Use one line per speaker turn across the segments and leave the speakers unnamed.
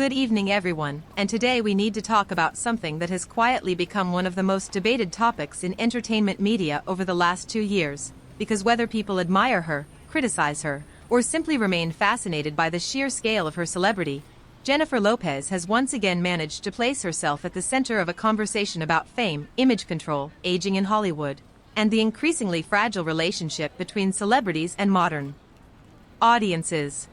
Good evening everyone, and today we need to talk about something that has quietly become one of the most debated topics in entertainment media over the last 2 years, because whether people admire her, criticize her, or simply remain fascinated by the sheer scale of her celebrity, Jennifer Lopez has once again managed to place herself at the center of a conversation about fame, image control, aging in Hollywood, and the increasingly fragile relationship between celebrities and modern audiences.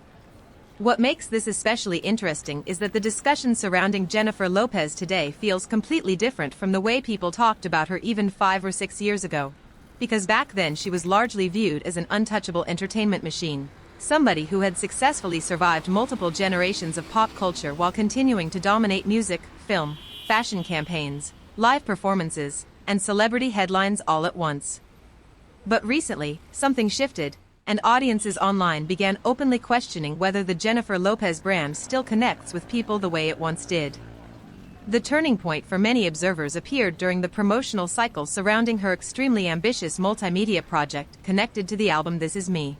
What makes this especially interesting is that the discussion surrounding Jennifer Lopez today feels completely different from the way people talked about her even 5 or 6 years ago. Because back then she was largely viewed as an untouchable entertainment machine, somebody who had successfully survived multiple generations of pop culture while continuing to dominate music, film, fashion campaigns, live performances, and celebrity headlines all at once. But recently, something shifted, and audiences online began openly questioning whether the Jennifer Lopez brand still connects with people the way it once did. The turning point for many observers appeared during the promotional cycle surrounding her extremely ambitious multimedia project connected to the album This Is Me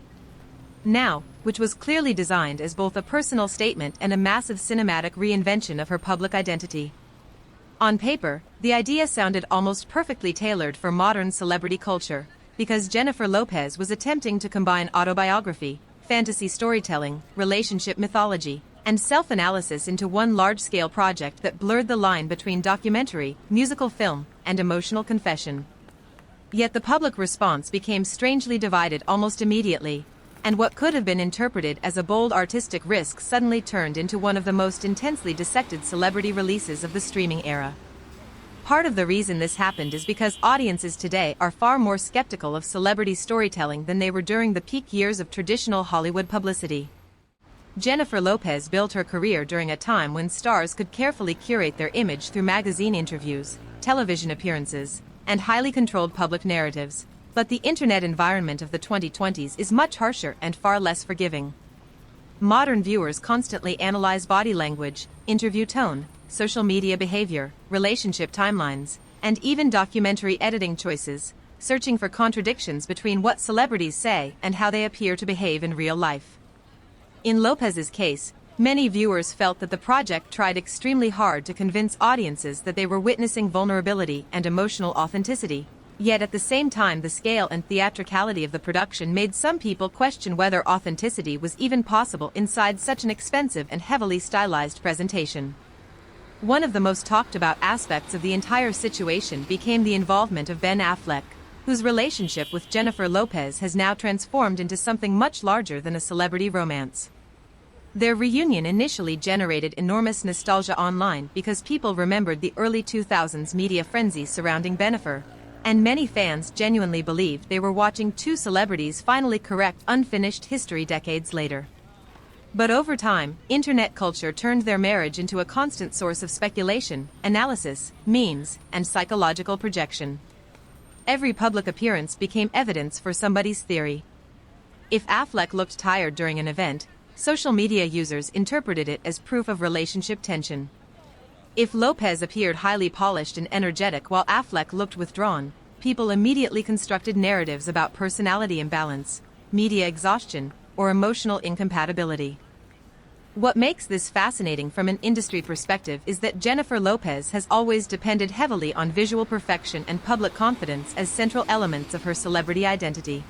Now, which was clearly designed as both a personal statement and a massive cinematic reinvention of her public identity. On paper, the idea sounded almost perfectly tailored for modern celebrity culture, because Jennifer Lopez was attempting to combine autobiography, fantasy storytelling, relationship mythology, and self-analysis into one large-scale project that blurred the line between documentary, musical film, and emotional confession. Yet the public response became strangely divided almost immediately, and what could have been interpreted as a bold artistic risk suddenly turned into one of the most intensely dissected celebrity releases of the streaming era. Part of the reason this happened is because audiences today are far more skeptical of celebrity storytelling than they were during the peak years of traditional Hollywood publicity. Jennifer Lopez built her career during a time when stars could carefully curate their image through magazine interviews, television appearances, and highly controlled public narratives. But the internet environment of the 2020s is much harsher and far less forgiving. Modern viewers constantly analyze body language, interview tone, social media behavior, relationship timelines, and even documentary editing choices, searching for contradictions between what celebrities say and how they appear to behave in real life. In Lopez's case, many viewers felt that the project tried extremely hard to convince audiences that they were witnessing vulnerability and emotional authenticity. Yet at the same time, the scale and theatricality of the production made some people question whether authenticity was even possible inside such an expensive and heavily stylized presentation. One of the most talked about aspects of the entire situation became the involvement of Ben Affleck, whose relationship with Jennifer Lopez has now transformed into something much larger than a celebrity romance. Their reunion initially generated enormous nostalgia online because people remembered the early 2000s media frenzy surrounding Bennifer, and many fans genuinely believed they were watching two celebrities finally correct unfinished history decades later. But over time, internet culture turned their marriage into a constant source of speculation, analysis, memes, and psychological projection. Every public appearance became evidence for somebody's theory. If Affleck looked tired during an event, social media users interpreted it as proof of relationship tension. If Lopez appeared highly polished and energetic while Affleck looked withdrawn, people immediately constructed narratives about personality imbalance, media exhaustion, or emotional incompatibility. What makes this fascinating from an industry perspective is that Jennifer Lopez has always depended heavily on visual perfection and public confidence as central elements of her celebrity identity.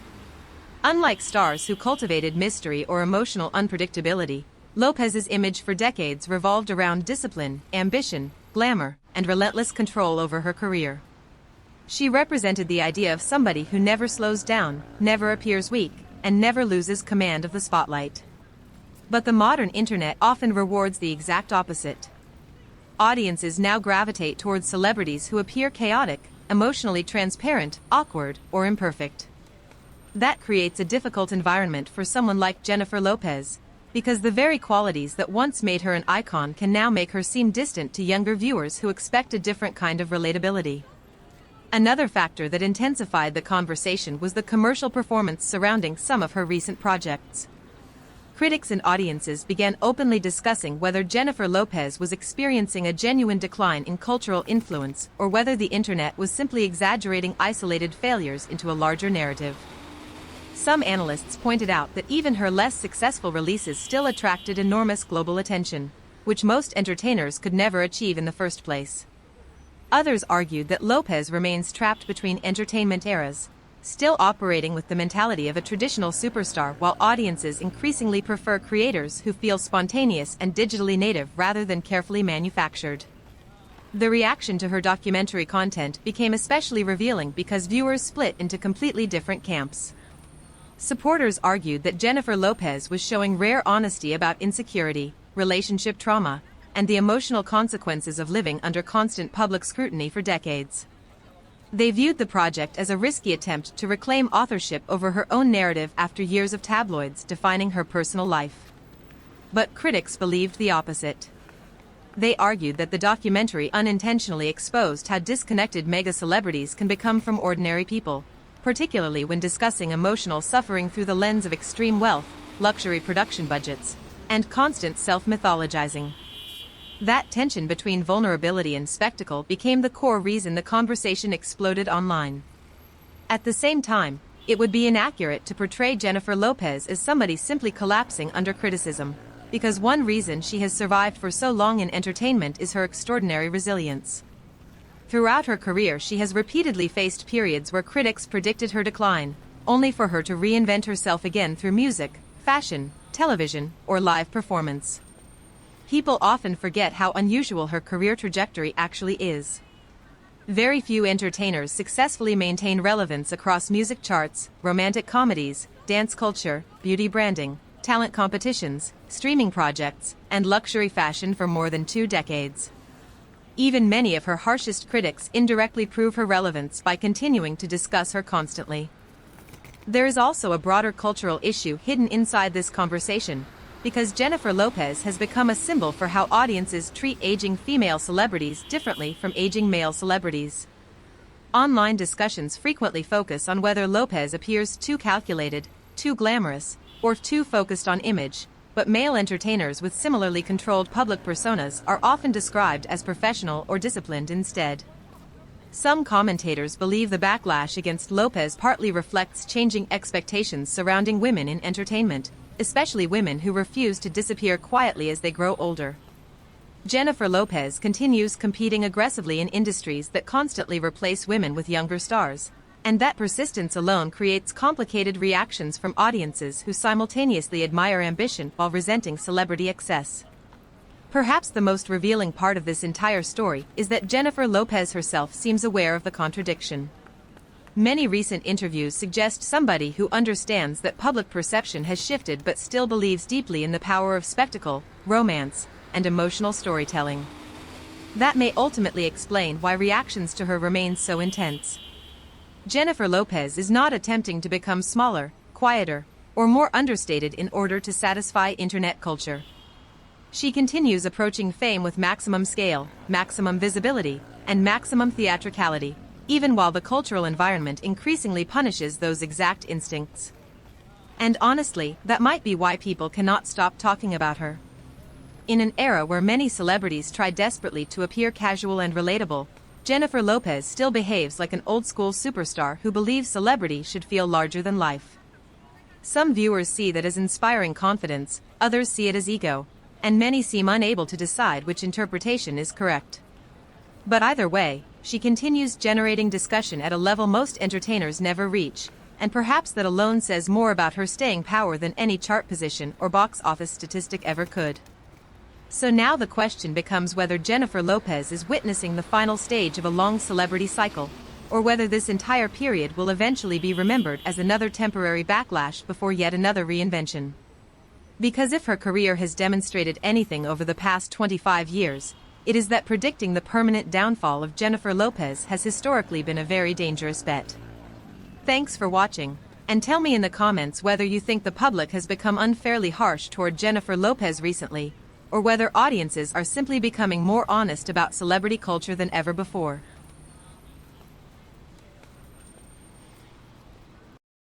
Unlike stars who cultivated mystery or emotional unpredictability, Lopez's image for decades revolved around discipline, ambition, glamour, and relentless control over her career. She represented the idea of somebody who never slows down, never appears weak, and never loses command of the spotlight. But the modern internet often rewards the exact opposite. Audiences now gravitate towards celebrities who appear chaotic, emotionally transparent, awkward, or imperfect. That creates a difficult environment for someone like Jennifer Lopez, because the very qualities that once made her an icon can now make her seem distant to younger viewers who expect a different kind of relatability. Another factor that intensified the conversation was the commercial performance surrounding some of her recent projects. Critics and audiences began openly discussing whether Jennifer Lopez was experiencing a genuine decline in cultural influence or whether the internet was simply exaggerating isolated failures into a larger narrative. Some analysts pointed out that even her less successful releases still attracted enormous global attention, which most entertainers could never achieve in the first place. Others argued that Lopez remains trapped between entertainment eras, still operating with the mentality of a traditional superstar while audiences increasingly prefer creators who feel spontaneous and digitally native rather than carefully manufactured. The reaction to her documentary content became especially revealing because viewers split into completely different camps. Supporters argued that Jennifer Lopez was showing rare honesty about insecurity, relationship trauma, and the emotional consequences of living under constant public scrutiny for decades. They viewed the project as a risky attempt to reclaim authorship over her own narrative after years of tabloids defining her personal life. But critics believed the opposite. They argued that the documentary unintentionally exposed how disconnected mega-celebrities can become from ordinary people, particularly when discussing emotional suffering through the lens of extreme wealth, luxury production budgets, and constant self-mythologizing. That tension between vulnerability and spectacle became the core reason the conversation exploded online. At the same time, it would be inaccurate to portray Jennifer Lopez as somebody simply collapsing under criticism, because one reason she has survived for so long in entertainment is her extraordinary resilience. Throughout her career, she has repeatedly faced periods where critics predicted her decline, only for her to reinvent herself again through music, fashion, television, or live performance. People often forget how unusual her career trajectory actually is. Very few entertainers successfully maintain relevance across music charts, romantic comedies, dance culture, beauty branding, talent competitions, streaming projects, and luxury fashion for more than 2 decades. Even many of her harshest critics indirectly prove her relevance by continuing to discuss her constantly. There is also a broader cultural issue hidden inside this conversation, because Jennifer Lopez has become a symbol for how audiences treat aging female celebrities differently from aging male celebrities. Online discussions frequently focus on whether Lopez appears too calculated, too glamorous, or too focused on image, but male entertainers with similarly controlled public personas are often described as professional or disciplined instead. Some commentators believe the backlash against Lopez partly reflects changing expectations surrounding women in entertainment, especially women who refuse to disappear quietly as they grow older. Jennifer Lopez continues competing aggressively in industries that constantly replace women with younger stars, and that persistence alone creates complicated reactions from audiences who simultaneously admire ambition while resenting celebrity excess. Perhaps the most revealing part of this entire story is that Jennifer Lopez herself seems aware of the contradiction. Many recent interviews suggest somebody who understands that public perception has shifted but still believes deeply in the power of spectacle, romance, and emotional storytelling. That may ultimately explain why reactions to her remain so intense. Jennifer Lopez is not attempting to become smaller, quieter, or more understated in order to satisfy internet culture. She continues approaching fame with maximum scale, maximum visibility, and maximum theatricality, even while the cultural environment increasingly punishes those exact instincts. And honestly, that might be why people cannot stop talking about her. In an era where many celebrities try desperately to appear casual and relatable, Jennifer Lopez still behaves like an old-school superstar who believes celebrity should feel larger than life. Some viewers see that as inspiring confidence, others see it as ego, and many seem unable to decide which interpretation is correct. But either way, she continues generating discussion at a level most entertainers never reach, and perhaps that alone says more about her staying power than any chart position or box office statistic ever could. So now the question becomes whether Jennifer Lopez is witnessing the final stage of a long celebrity cycle, or whether this entire period will eventually be remembered as another temporary backlash before yet another reinvention. Because if her career has demonstrated anything over the past 25 years, it is that predicting the permanent downfall of Jennifer Lopez has historically been a very dangerous bet. Thanks for watching, and tell me in the comments whether you think the public has become unfairly harsh toward Jennifer Lopez recently, or whether audiences are simply becoming more honest about celebrity culture than ever before.